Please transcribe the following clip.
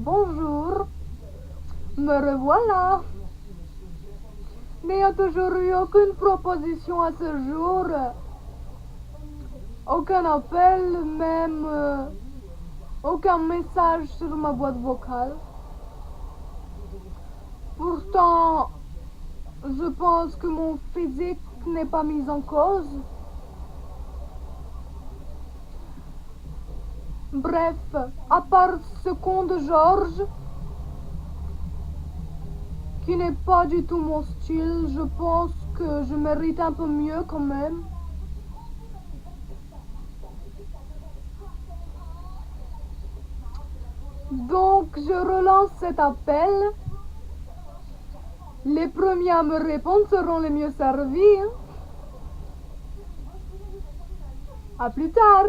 Bonjour, me revoilà. N'ayant toujours eu aucune proposition à ce jour, aucun appel, même aucun message sur ma boîte vocale. Pourtant, je pense que mon physique n'est pas mis en cause. Bref, à part ce con de Georges, qui n'est pas du tout mon style, je pense que je mérite un peu mieux quand même. Donc je relance cet appel. Les premiers à me répondre seront les mieux servis. À plus tard.